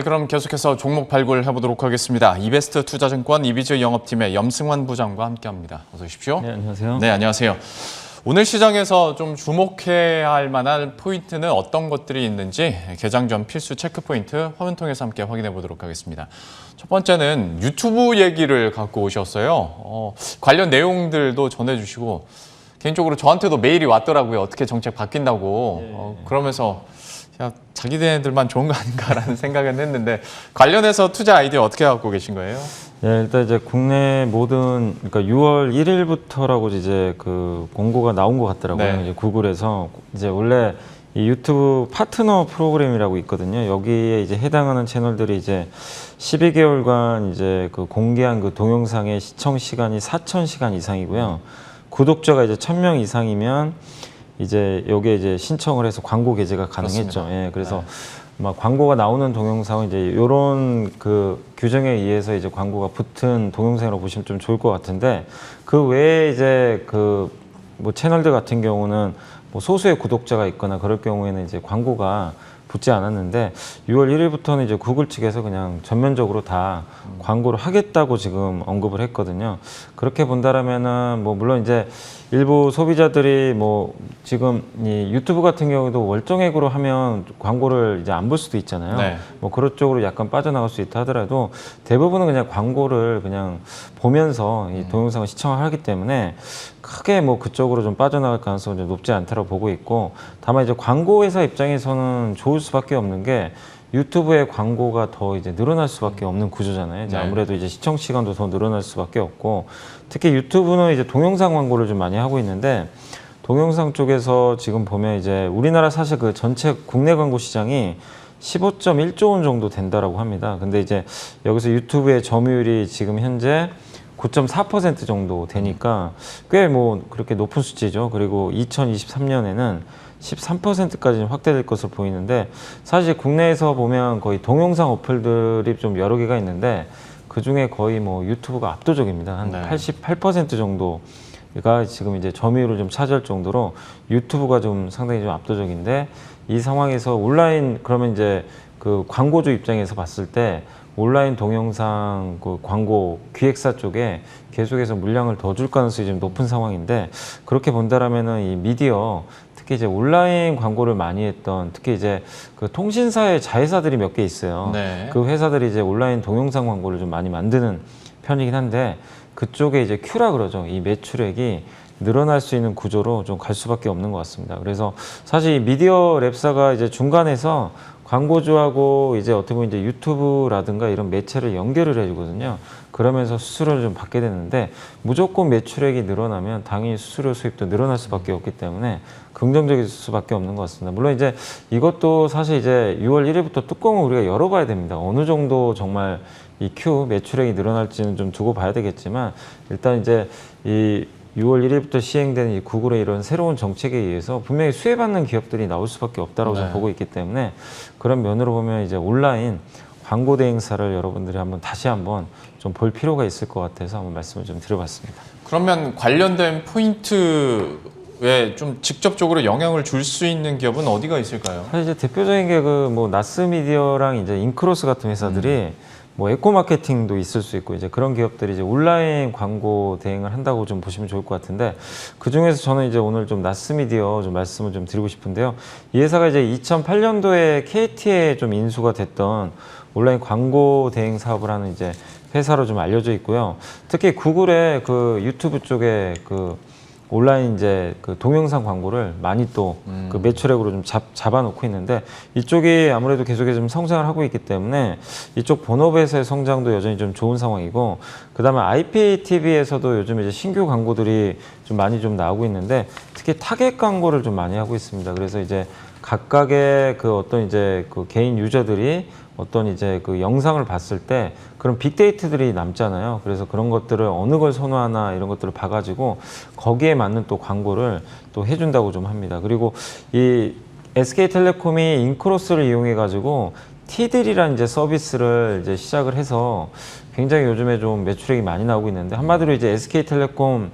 그럼 계속해서 종목 발굴해 보도록 하겠습니다. 이베스트 투자증권 이비즈 영업팀의 염승환 부장과 함께합니다. 어서 오십시오. 네, 안녕하세요. 네, 안녕하세요. 오늘 시장에서 좀 주목해야 할 만한 포인트는 어떤 것들이 있는지 개장 전 필수 체크 포인트 화면 통해서 함께 확인해 보도록 하겠습니다. 첫 번째는 유튜브 얘기를 갖고 오셨어요. 관련 내용들도 전해주시고 개인적으로 저한테도 메일이 왔더라고요. 어떻게 정책 바뀐다고. 그러면서 야, 자기네들만 좋은 거 아닌가라는 생각은 했는데 관련해서 투자 아이디어 어떻게 갖고 계신 거예요? 네, 일단 이제 국내 모든 그러니까 6월 1일부터라고 이제 그 공고가 나온 것 같더라고요. 네. 이제 구글에서 이제 원래 이 유튜브 파트너 프로그램이라고 있거든요. 여기에 이제 해당하는 채널들이 이제 12개월간 이제 그 공개한 그 동영상의 시청 시간이 4,000시간 이상이고요. 구독자가 이제 1,000명 이상이면 이제 여기에 이제 신청을 해서 광고 게재가 가능했죠. 예, 그래서 막 광고가 나오는 동영상은 이제 이런 그 규정에 의해서 이제 광고가 붙은 동영상이라고 보시면 좀 좋을 것 같은데 그 외에 이제 그 뭐 채널들 같은 경우는 뭐 소수의 구독자가 있거나 그럴 경우에는 이제 광고가 붙지 않았는데 6월 1일부터는 이제 구글 측에서 그냥 전면적으로 다 광고를 하겠다고 지금 언급을 했거든요. 그렇게 본다라면은 뭐 물론 이제 일부 소비자들이 뭐 지금 이 유튜브 같은 경우도 월정액으로 하면 광고를 이제 안 볼 수도 있잖아요. 네. 뭐 그런 쪽으로 약간 빠져나갈 수 있다 하더라도 대부분은 그냥 광고를 그냥 보면서 이 동영상을 시청을 하기 때문에 크게 뭐 그쪽으로 좀 빠져나갈 가능성은 좀 높지 않다고 보고 있고 다만 이제 광고 회사 입장에서는 좋을 수밖에 없는 게 유튜브의 광고가 더 이제 늘어날 수밖에 없는 구조잖아요. 이제 네. 아무래도 이제 시청 시간도 더 늘어날 수밖에 없고 특히 유튜브는 이제 동영상 광고를 좀 많이 하고 있는데 동영상 쪽에서 지금 보면 이제 우리나라 사실 그 전체 국내 광고 시장이 15.1조 원 정도 된다라고 합니다. 근데 이제 여기서 유튜브의 점유율이 지금 현재 9.4% 정도 되니까 꽤 뭐 그렇게 높은 수치죠. 그리고 2023년에는 13%까지 확대될 것으로 보이는데 사실 국내에서 보면 거의 동영상 어플들이 좀 여러 개가 있는데 그중에 거의 뭐 유튜브가 압도적입니다. 한 88% 정도가 지금 이제 점유율을 좀 차지할 정도로 유튜브가 좀 상당히 좀 압도적인데 이 상황에서 온라인 그러면 이제 그 광고주 입장에서 봤을 때 온라인 동영상 그 광고 기획사 쪽에 계속해서 물량을 더 줄 가능성이 좀 높은 상황인데 그렇게 본다라면은 이 미디어 특히 이제 온라인 광고를 많이 했던 특히 이제 그 통신사의 자회사들이 몇 개 있어요. 네. 그 회사들이 이제 온라인 동영상 광고를 좀 많이 만드는 편이긴 한데 그쪽에 이제 큐라 그러죠. 이 매출액이 늘어날 수 있는 구조로 좀 갈 수밖에 없는 것 같습니다. 그래서 사실 이 미디어 랩사가 이제 중간에서 광고주하고 이제 어떻게 보면 이제 유튜브라든가 이런 매체를 연결을 해주거든요. 그러면서 수수료를 좀 받게 되는데 무조건 매출액이 늘어나면 당연히 수수료 수입도 늘어날 수밖에 없기 때문에 긍정적일 수밖에 없는 것 같습니다. 물론 이제 이것도 사실 이제 6월 1일부터 뚜껑을 우리가 열어봐야 됩니다. 어느 정도 정말 이 큐 매출액이 늘어날지는 좀 두고 봐야 되겠지만 일단 이제 이 6월 1일부터 시행되는 이 구글의 이런 새로운 정책에 의해서 분명히 수혜받는 기업들이 나올 수밖에 없다고 저는 보고 있기 때문에 그런 면으로 보면 이제 온라인 광고 대행사를 여러분들이 다시 한번 좀 볼 필요가 있을 것 같아서 한번 말씀을 좀 드려봤습니다. 그러면 관련된 포인트에 좀 직접적으로 영향을 줄 수 있는 기업은 어디가 있을까요? 사실 이제 대표적인 게 그 뭐 나스미디어랑 이제 인크로스 같은 회사들이 뭐 에코마케팅도 있을 수 있고 이제 그런 기업들이 이제 온라인 광고 대행을 한다고 좀 보시면 좋을 것 같은데 그 중에서 저는 이제 오늘 좀 나스미디어 좀 말씀을 좀 드리고 싶은데요. 이 회사가 이제 2008년도에 KT에 좀 인수가 됐던 온라인 광고 대행 사업을 하는 이제 회사로 좀 알려져 있고요. 특히 구글의 그 유튜브 쪽에 그 온라인 이제 그 동영상 광고를 많이 또 그 매출액으로 좀 잡아놓고 있는데 이쪽이 아무래도 계속해서 좀 성장을 하고 있기 때문에 이쪽 본업에서의 성장도 여전히 좀 좋은 상황이고 그다음에 IPTV에서도 요즘 이제 신규 광고들이 좀 많이 좀 나오고 있는데 특히 타겟 광고를 좀 많이 하고 있습니다. 그래서 이제 각각의 그 어떤 이제 그 개인 유저들이 어떤 이제 그 영상을 봤을 때 그런 빅데이터들이 남잖아요. 그래서 그런 것들을 어느 걸 선호하나 이런 것들을 봐가지고 거기에 맞는 또 광고를 또 해준다고 좀 합니다. 그리고 이 SK텔레콤이 인크로스를 이용해가지고 티들이라는 이제 서비스를 이제 시작을 해서 굉장히 요즘에 좀 매출액이 많이 나오고 있는데 한마디로 이제 SK텔레콤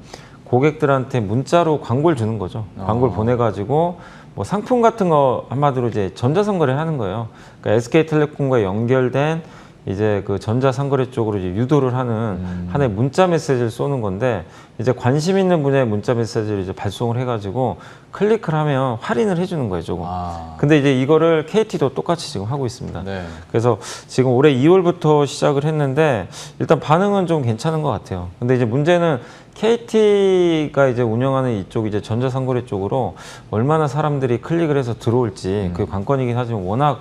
고객들한테 문자로 광고를 주는 거죠. 광고를 보내가지고 뭐 상품 같은 거 한마디로 이제 전자상거래를 하는 거예요. 그러니까 SK텔레콤과 연결된 이제 그 전자상거래 쪽으로 이제 유도를 하는 하나의 문자 메시지를 쏘는 건데, 이제 관심 있는 분야의 문자 메시지를 이제 발송을 해가지고 클릭을 하면 할인을 해주는 거예요, 조금. 근데 이제 이거를 KT도 똑같이 지금 하고 있습니다. 네. 그래서 지금 올해 2월부터 시작을 했는데 일단 반응은 좀 괜찮은 것 같아요. 근데 이제 문제는 KT가 이제 운영하는 이쪽 이제 전자상거래 쪽으로 얼마나 사람들이 클릭을 해서 들어올지 그게 관건이긴 하지만 워낙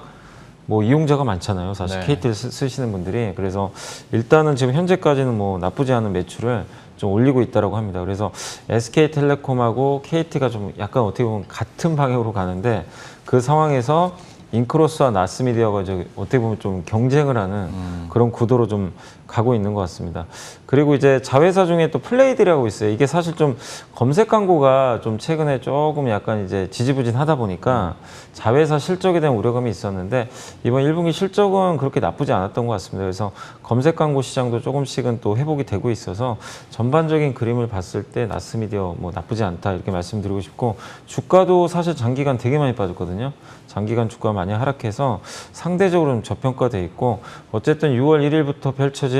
뭐 이용자가 많잖아요. 사실 네. KT를 쓰시는 분들이. 그래서 일단은 지금 현재까지는 뭐 나쁘지 않은 매출을 좀 올리고 있다라고 합니다. 그래서 SK텔레콤하고 KT가 좀 약간 어떻게 보면 같은 방향으로 가는데, 그 상황에서 인크로스와 나스미디어가 이제 어떻게 보면 좀 경쟁을 하는 그런 구도로 좀 가고 있는 것 같습니다. 그리고 이제 자회사 중에 또 플레이들이라고 있어요. 이게 사실 좀 검색 광고가 좀 최근에 조금 약간 이제 지지부진하다 보니까 자회사 실적에 대한 우려감이 있었는데, 이번 1분기 실적은 그렇게 나쁘지 않았던 것 같습니다. 그래서 검색 광고 시장도 조금씩은 또 회복이 되고 있어서 전반적인 그림을 봤을 때 나스미디어 뭐 나쁘지 않다 이렇게 말씀드리고 싶고, 주가도 사실 장기간 되게 많이 빠졌거든요. 장기간 주가 많이 하락해서 상대적으로는 저평가돼 있고, 어쨌든 6월 1일부터 펼쳐질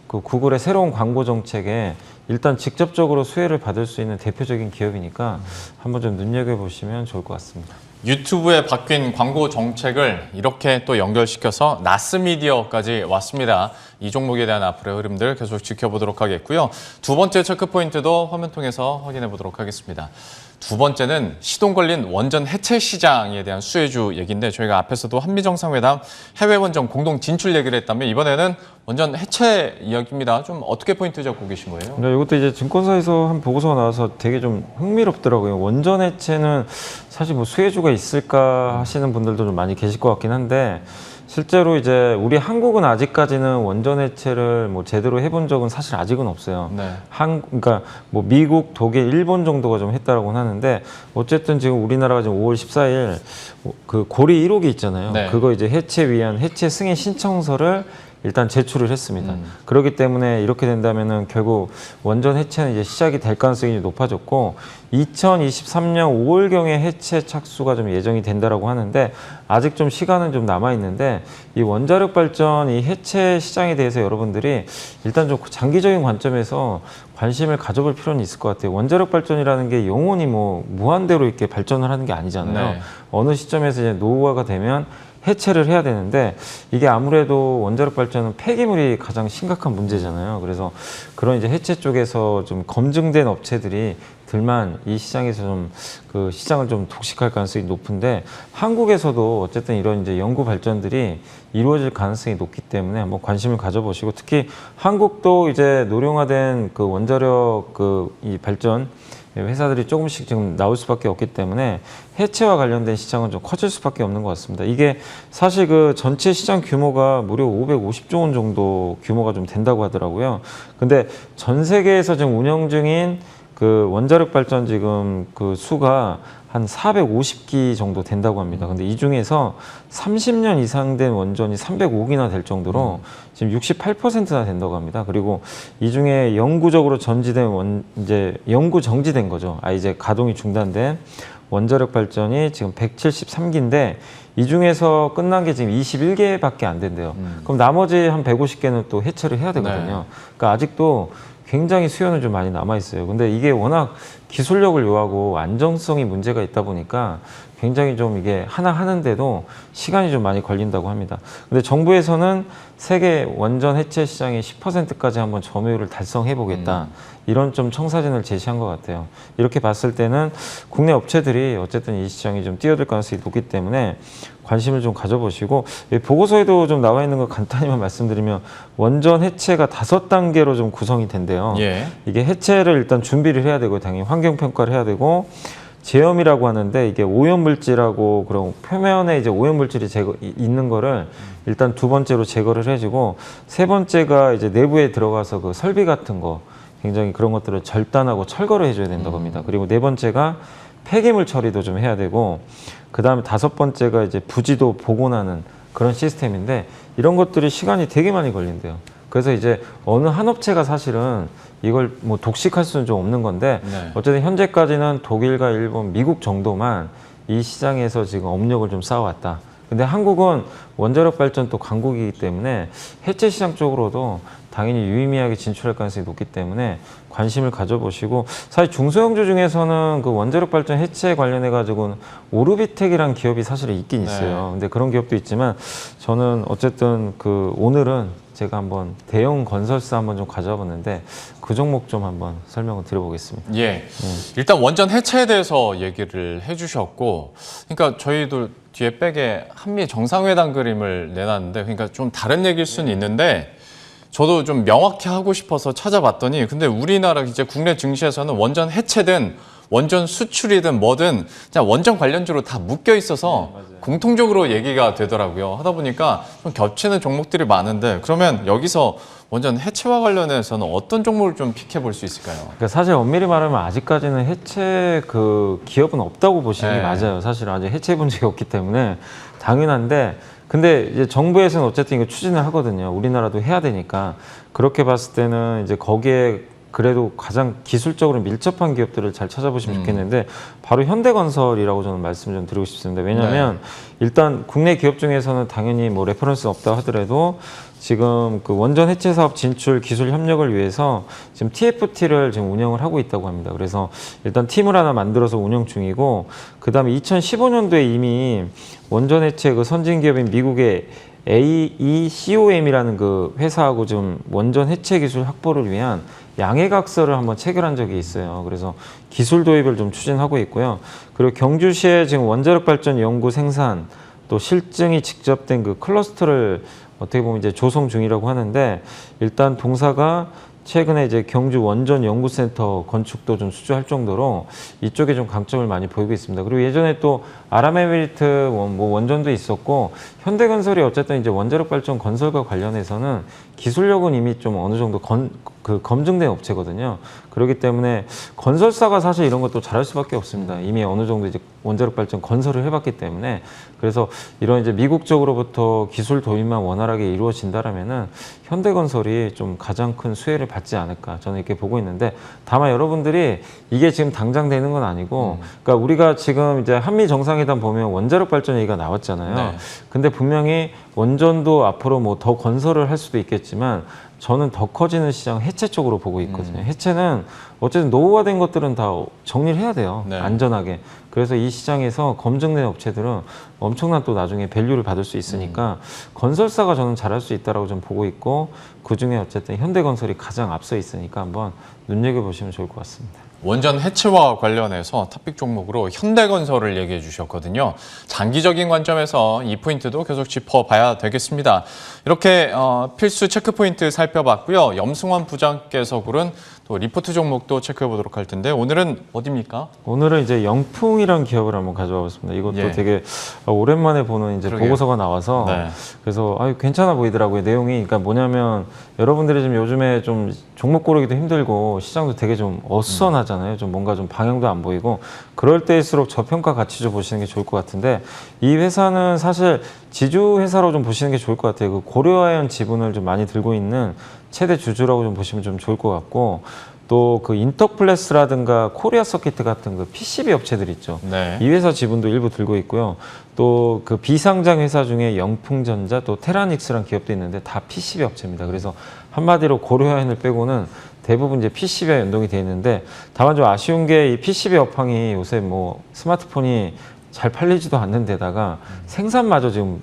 그 구글의 새로운 광고 정책에 일단 직접적으로 수혜를 받을 수 있는 대표적인 기업이니까 한번 좀 눈여겨보시면 좋을 것 같습니다. 유튜브에 바뀐 광고 정책을 이렇게 또 연결시켜서 나스미디어까지 왔습니다. 이 종목에 대한 앞으로의 흐름들 계속 지켜보도록 하겠고요. 두 번째 체크포인트도 화면 통해서 확인해 보도록 하겠습니다. 두 번째는 시동 걸린 원전 해체 시장에 대한 수혜주 얘기인데, 저희가 앞에서도 한미정상회담 해외 원전 공동 진출 얘기를 했다면 이번에는 원전 해체 이야기입니다. 좀 어떻게 포인트 잡고 계신 거예요? 네, 이것도 이제 증권사에서 한 보고서가 나와서 되게 좀 흥미롭더라고요. 원전 해체는 사실 뭐 수혜주가 있을까 하시는 분들도 좀 많이 계실 것 같긴 한데, 실제로 이제 우리 한국은 아직까지는 원전 해체를 뭐 제대로 해본 적은 사실 아직은 없어요. 네. 그러니까 뭐 미국, 독일, 일본 정도가 좀 했다라고는 하는데, 어쨌든 지금 우리나라가 지금 5월 14일 그 고리 1호기 있잖아요. 네. 그거 이제 해체 위한 해체 승인 신청서를 일단 제출을 했습니다. 그렇기 때문에 이렇게 된다면은 결국 원전 해체는 이제 시작이 될 가능성이 높아졌고, 2023년 5월경에 해체 착수가 좀 예정이 된다라고 하는데, 아직 좀 시간은 좀 남아 있는데, 이 원자력 발전 이 해체 시장에 대해서 여러분들이 일단 좀 장기적인 관점에서 관심을 가져볼 필요는 있을 것 같아요. 원자력 발전이라는 게 영원히 뭐 무한대로 이렇게 발전을 하는 게 아니잖아요. 네. 어느 시점에서 이제 노후화가 되면 해체를 해야 되는데, 이게 아무래도 원자력 발전은 폐기물이 가장 심각한 문제잖아요. 그래서 그런 이제 해체 쪽에서 좀 검증된 업체들이 들만 이 시장에서 좀 그 시장을 좀 독식할 가능성이 높은데, 한국에서도 어쨌든 이런 이제 연구 발전들이 이루어질 가능성이 높기 때문에 한번 관심을 가져보시고, 특히 한국도 이제 노령화된 그 원자력 그 이 발전 회사들이 조금씩 지금 나올 수밖에 없기 때문에 해체와 관련된 시장은 좀 커질 수밖에 없는 것 같습니다. 이게 사실 그 전체 시장 규모가 무려 550조 원 정도 규모가 좀 된다고 하더라고요. 근데 전 세계에서 지금 운영 중인 그 원자력 발전 지금 그 수가 한 450기 정도 된다고 합니다. 근데 이 중에서 30년 이상 된 원전이 305기나 될 정도로 지금 68%나 된다고 합니다. 그리고 이 중에 영구적으로 전지된 이제 영구 정지된 거죠. 이제 가동이 중단된 원자력 발전이 지금 173기인데, 이 중에서 끝난 게 지금 21개밖에 안 된대요. 그럼 나머지 한 150개는 또 해체를 해야 되거든요. 네. 그러니까 아직도 굉장히 수요는 좀 많이 남아 있어요. 근데 이게 워낙 기술력을 요하고 안정성이 문제가 있다 보니까 굉장히 좀 이게 하나 하는데도 시간이 좀 많이 걸린다고 합니다. 근데 정부에서는 세계 원전 해체 시장의 10%까지 한번 점유율을 달성해 보겠다. 이런 좀 청사진을 제시한 것 같아요. 이렇게 봤을 때는 국내 업체들이 어쨌든 이 시장이 좀 뛰어들 가능성이 높기 때문에 관심을 좀 가져보시고, 보고서에도 좀 나와 있는 거 간단히만 말씀드리면, 원전 해체가 5단계로 좀 구성이 된대요. 예. 이게 해체를 일단 준비를 해야 되고, 당연히 환경평가를 해야 되고, 제염이라고 하는데, 이게 오염물질하고 그런 표면에 이제 오염물질이 있는 거를 일단 두 번째로 제거를 해주고, 세 번째가 이제 내부에 들어가서 그 설비 같은 거 굉장히 그런 것들을 절단하고 철거를 해줘야 된다고 합니다. 그리고 네 번째가 폐기물 처리도 좀 해야 되고, 그 다음에 5번째가 이제 부지도 복원하는 그런 시스템인데, 이런 것들이 시간이 되게 많이 걸린대요. 그래서 이제 어느 한 업체가 사실은 이걸 뭐 독식할 수는 좀 없는 건데 네. 어쨌든 현재까지는 독일과 일본, 미국 정도만 이 시장에서 지금 업력을 좀 쌓아왔다. 근데 한국은 원자력 발전 또 강국이기 때문에 해체 시장 쪽으로도 당연히 유의미하게 진출할 가능성이 높기 때문에 관심을 가져보시고, 사실 중소형주 중에서는 그 원자력 발전 해체 관련해 가지고는 오르비텍이라는 기업이 사실 있긴 있어요. 근데 그런 기업도 있지만 저는 어쨌든 그 오늘은 제가 한번 대형 건설사 한번 좀 가져와 봤는데 그 종목 좀 한번 설명을 드려보겠습니다. 예. 일단 원전 해체에 대해서 얘기를 해주셨고, 그러니까 저희도 뒤에 백에 한미 정상회담 그림을 내놨는데, 그러니까 좀 다른 얘기일 수는 있는데, 저도 좀 명확히 하고 싶어서 찾아봤더니, 근데 우리나라 이제 국내 증시에서는 원전 해체든 원전 수출이든 뭐든 그냥 원전 관련주로 다 묶여 있어서 공통적으로 얘기가 되더라고요. 하다 보니까 좀 겹치는 종목들이 많은데, 그러면 여기서 원전 해체와 관련해서는 어떤 종목을 좀 픽해 볼 수 있을까요? 그러니까 사실 엄밀히 말하면 아직까지는 해체 그 기업은 없다고 보시는 게 네. 맞아요. 사실 아직 해체해 본 적이 없기 때문에 당연한데, 근데 이제 정부에서는 어쨌든 이거 추진을 하거든요. 우리나라도 해야 되니까. 그렇게 봤을 때는 이제 거기에 그래도 가장 기술적으로 밀접한 기업들을 잘 찾아보시면 좋겠는데, 바로 현대건설이라고 저는 말씀 좀 드리고 싶습니다. 왜냐하면 일단 국내 기업 중에서는 당연히 뭐 레퍼런스 없다 하더라도 지금 그 원전 해체 사업 진출 기술 협력을 위해서 지금 TFT를 지금 운영을 하고 있다고 합니다. 그래서 일단 팀을 하나 만들어서 운영 중이고, 그 다음에 2015년도에 이미 원전 해체 그 선진 기업인 미국의 AECOM이라는 그 회사하고 좀 원전 해체 기술 확보를 위한 양해각서를 한번 체결한 적이 있어요. 그래서 기술 도입을 좀 추진하고 있고요. 그리고 경주시에 지금 원자력 발전 연구 생산 또 실증이 직접된 그 클러스터를 어떻게 보면 이제 조성 중이라고 하는데, 일단 동사가 최근에 이제 경주 원전 연구센터 건축도 좀 수주할 정도로 이쪽에 좀 강점을 많이 보이고 있습니다. 그리고 예전에 또 아람에미리트 뭐 원전도 있었고, 현대건설이 어쨌든 이제 원자력 발전 건설과 관련해서는 기술력은 이미 좀 어느 정도 검증된 업체거든요. 그렇기 때문에 건설사가 사실 이런 것도 잘할 수밖에 없습니다. 이미 어느 정도 이제 원자력 발전 건설을 해봤기 때문에. 그래서 이런 이제 미국 쪽으로부터 기술 도입만 원활하게 이루어진다라면은 현대건설이 좀 가장 큰 수혜를 받지 않을까, 저는 이렇게 보고 있는데, 다만 여러분들이 이게 지금 당장 되는 건 아니고, 그러니까 우리가 지금 이제 한미 정상회담 보면 원자력 발전 얘기가 나왔잖아요. 네. 근데 분명히 원전도 앞으로 뭐 더 건설을 할 수도 있겠지만 저는 더 커지는 시장 해체 쪽으로 보고 있거든요. 해체는 어쨌든 노후화된 것들은 다 정리를 해야 돼요. 네. 안전하게. 그래서 이 시장에서 검증된 업체들은 엄청난 또 나중에 밸류를 받을 수 있으니까 건설사가 저는 잘할 수 있다라고 좀 보고 있고, 그중에 어쨌든 현대건설이 가장 앞서 있으니까 한번 눈여겨보시면 좋을 것 같습니다. 원전 해체와 관련해서 탑픽 종목으로 현대건설을 얘기해 주셨거든요. 장기적인 관점에서 이 포인트도 계속 짚어봐야 되겠습니다. 이렇게 필수 체크포인트 살펴봤고요. 염승환 부장께서 고른 또 리포트 종목도 체크해 보도록 할 텐데, 오늘은 어디입니까? 오늘은 이제 영풍이라는 기업을 한번 가져와 봤습니다. 이것도 예. 되게 오랜만에 보는 이제 그러게요. 보고서가 나와서 네. 그래서 괜찮아 보이더라고요. 내용이. 그러니까 뭐냐면 여러분들이 지금 요즘에 좀 종목 고르기도 힘들고 시장도 되게 좀 어수선하잖아요. 좀 뭔가 좀 방향도 안 보이고, 그럴 때일수록 저평가 가치주 보시는 게 좋을 것 같은데, 이 회사는 사실 지주 회사로 좀 보시는 게 좋을 것 같아요. 그 고려아연 지분을 좀 많이 들고 있는 최대 주주라고 좀 보시면 좀 좋을 것 같고, 또 그 인터플래스라든가 코리아 서킷 같은 그 PCB 업체들 있죠. 네. 이 회사 지분도 일부 들고 있고요. 또 그 비상장 회사 중에 영풍전자 또 테라닉스라는 기업도 있는데 다 PCB 업체입니다. 그래서 한마디로 고려아연을 빼고는 대부분 이제 PCB와 연동이 되어 있는데, 다만 좀 아쉬운 게 이 PCB 업황이 요새 뭐 스마트폰이 잘 팔리지도 않는 데다가 생산마저 지금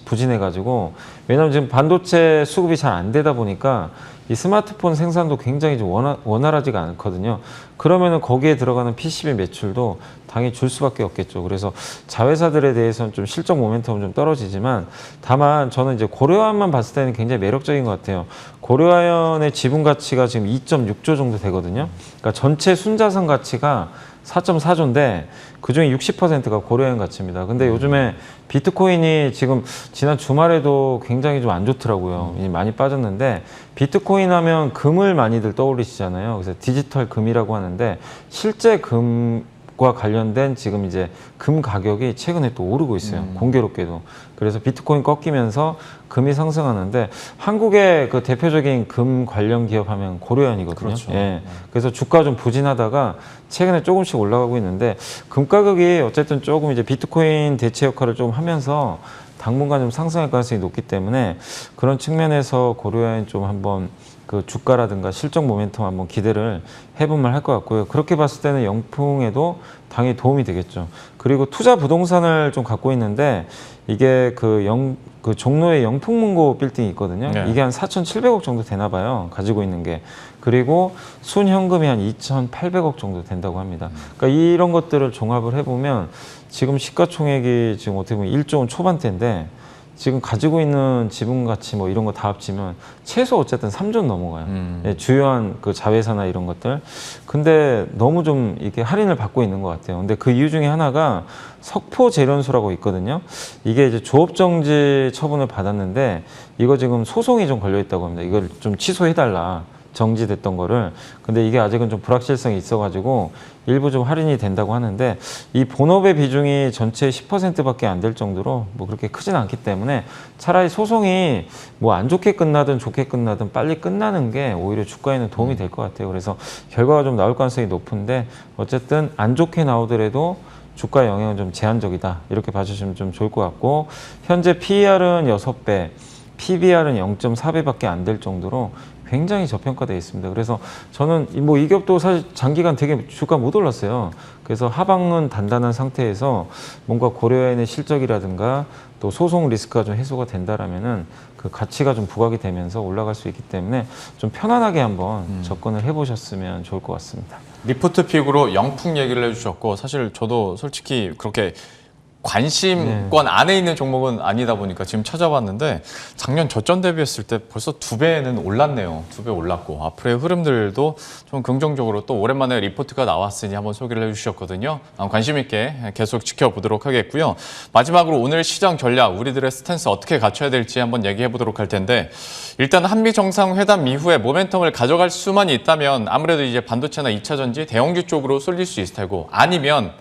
부진해가지고, 왜냐하면 지금 반도체 수급이 잘 안 되다 보니까 이 스마트폰 생산도 굉장히 좀 원활하지가 않거든요. 그러면은 거기에 들어가는 PCB 매출도 당연히 줄 수밖에 없겠죠. 그래서 자회사들에 대해서는 좀 실적 모멘텀은 좀 떨어지지만, 다만 저는 이제 고려아연만 봤을 때는 굉장히 매력적인 것 같아요. 고려아연의 지분 가치가 지금 2.6조 정도 되거든요. 그러니까 전체 순자산 가치가 4.4조인데 그중에 60%가 고려아연 가치입니다. 근데 요즘에 비트코인이 지금 지난 주말에도 굉장히 좀 안 좋더라고요. 많이 빠졌는데, 비트코인 하면 금을 많이들 떠올리시잖아요. 그래서 디지털 금이라고 하는데, 실제 과 관련된 지금 이제 금 가격이 최근에 또 오르고 있어요. 공교롭게도. 그래서 비트코인 꺾이면서 금이 상승하는데 한국의 그 대표적인 금 관련 기업 하면 고려현이거든요. 그렇죠. 예. 그래서 주가 좀 부진하다가 최근에 조금씩 올라가고 있는데 금 가격이 어쨌든 조금 이제 비트코인 대체 역할을 좀 하면서 당분간 좀 상승할 가능성이 높기 때문에 그런 측면에서 고려현 좀 한번 그 주가라든가 실적 모멘텀 한번 기대를 해보면 할 것 같고요. 그렇게 봤을 때는 영풍에도 당연히 도움이 되겠죠. 그리고 투자 부동산을 좀 갖고 있는데 이게 그 종로에 영풍문고 빌딩이 있거든요. 네. 이게 한 4,700억 정도 되나 봐요. 가지고 있는 게. 그리고 순현금이 한 2,800억 정도 된다고 합니다. 그러니까 이런 것들을 종합을 해보면 지금 시가총액이 지금 어떻게 보면 1조 원 초반대인데 지금 가지고 있는 지분 가치 뭐 이런 거 다 합치면 최소 어쨌든 3조 넘어가요. 예, 주요한 그 자회사나 이런 것들. 근데 너무 좀 이렇게 할인을 받고 있는 것 같아요. 근데 그 이유 중에 하나가 석포재련소라고 있거든요. 이게 이제 조업정지 처분을 받았는데 이거 지금 소송이 좀 걸려 있다고 합니다. 이걸 좀 취소해달라. 정지됐던 거를. 근데 이게 아직은 좀 불확실성이 있어가지고 일부 좀 할인이 된다고 하는데 이 본업의 비중이 전체의 10%밖에 안 될 정도로 뭐 그렇게 크진 않기 때문에 차라리 소송이 뭐 안 좋게 끝나든 좋게 끝나든 빨리 끝나는 게 오히려 주가에는 도움이 될 것 같아요. 그래서 결과가 좀 나올 가능성이 높은데 어쨌든 안 좋게 나오더라도 주가 영향은 좀 제한적이다. 이렇게 봐주시면 좀 좋을 것 같고 현재 PER은 6배, PBR은 0.4배밖에 안 될 정도로 굉장히 저평가되어 있습니다. 그래서 저는 뭐 이 기업도 사실 장기간 되게 주가 못 올랐어요. 그래서 하방은 단단한 상태에서 뭔가 고려인의 실적이라든가 또 소송 리스크가 좀 해소가 된다라면은 그 가치가 좀 부각이 되면서 올라갈 수 있기 때문에 좀 편안하게 한번 접근을 해보셨으면 좋을 것 같습니다. 리포트 픽으로 영풍 얘기를 해주셨고 사실 저도 솔직히 그렇게 관심권 안에 있는 종목은 아니다 보니까 지금 찾아봤는데 작년 저점 대비했을 때 벌써 2배는 올랐네요. 2배 올랐고 앞으로의 흐름들도 좀 긍정적으로 또 오랜만에 리포트가 나왔으니 한번 소개를 해주셨거든요. 관심 있게 계속 지켜보도록 하겠고요. 마지막으로 오늘 시장 전략, 우리들의 스탠스 어떻게 갖춰야 될지 한번 얘기해 보도록 할 텐데 일단 한미 정상회담 이후에 모멘텀을 가져갈 수만 있다면 아무래도 이제 반도체나 2차 전지, 대형주 쪽으로 쏠릴 수 있을 테고 아니면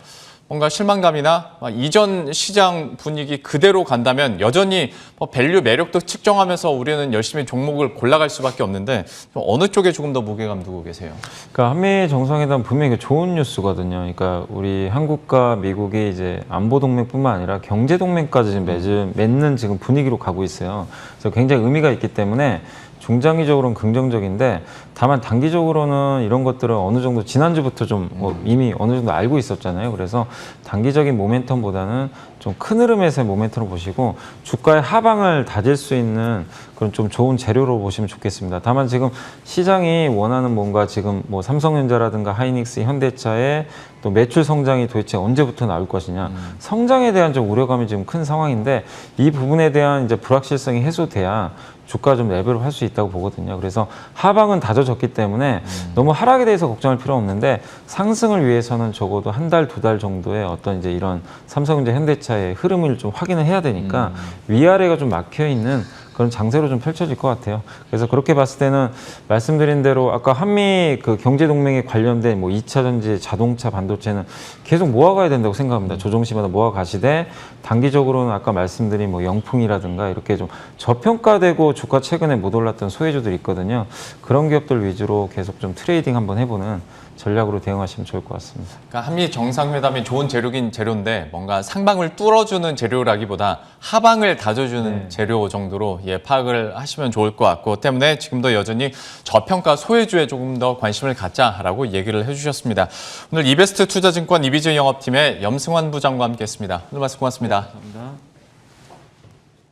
뭔가 실망감이나 이전 시장 분위기 그대로 간다면 여전히 밸류 매력도 측정하면서 우리는 열심히 종목을 골라갈 수밖에 없는데 어느 쪽에 조금 더 무게감 두고 계세요? 그러니까 한미 정상회담 분명히 좋은 뉴스거든요. 그러니까 우리 한국과 미국이 이제 안보 동맹뿐만 아니라 경제 동맹까지 지금 맺는 지금 분위기로 가고 있어요. 그래서 굉장히 의미가 있기 때문에 중장기적으로는 긍정적인데 다만 단기적으로는 이런 것들은 어느 정도 지난주부터 좀 이미 어느 정도 알고 있었잖아요. 그래서 단기적인 모멘텀보다는 좀 큰 흐름에서의 모멘텀을 보시고 주가의 하방을 다질 수 있는 그런 좀 좋은 재료로 보시면 좋겠습니다. 다만 지금 시장이 원하는 뭔가 지금 뭐 삼성전자라든가 하이닉스, 현대차의 또 매출 성장이 도대체 언제부터 나올 것이냐. 성장에 대한 좀 우려감이 지금 큰 상황인데 이 부분에 대한 이제 불확실성이 해소돼야 주가 좀 레벨업 할 수 있다고 보거든요. 그래서 하방은 다져졌기 때문에 너무 하락에 대해서 걱정할 필요 없는데 상승을 위해서는 적어도 한 달, 2달 정도의 어떤 이제 이런 삼성전자, 현대차의 흐름을 좀 확인을 해야 되니까 위아래가 좀 막혀 있는 그런 장세로 좀 펼쳐질 것 같아요. 그래서 그렇게 봤을 때는 말씀드린 대로 아까 한미 그 경제동맹에 관련된 뭐 2차 전지, 자동차, 반도체는 계속 모아가야 된다고 생각합니다. 조정시마다 모아가시되 단기적으로는 아까 말씀드린 뭐 영풍이라든가 이렇게 좀 저평가되고 주가 최근에 못 올랐던 소외주들이 있거든요. 그런 기업들 위주로 계속 좀 트레이딩 한번 해보는 전략으로 대응하시면 좋을 것 같습니다. 그러니까 한미 정상회담이 좋은 재료긴 재료인데 뭔가 상방을 뚫어주는 재료라기보다 하방을 다져주는 재료 정도로 파악을 하시면 좋을 것 같고 때문에 지금도 여전히 저평가 소외주에 조금 더 관심을 갖자라고 얘기를 해주셨습니다. 오늘 이베스트 투자증권 이비즈 영업팀의 염승환 부장과 함께했습니다. 오늘 말씀 고맙습니다. 감사합니다.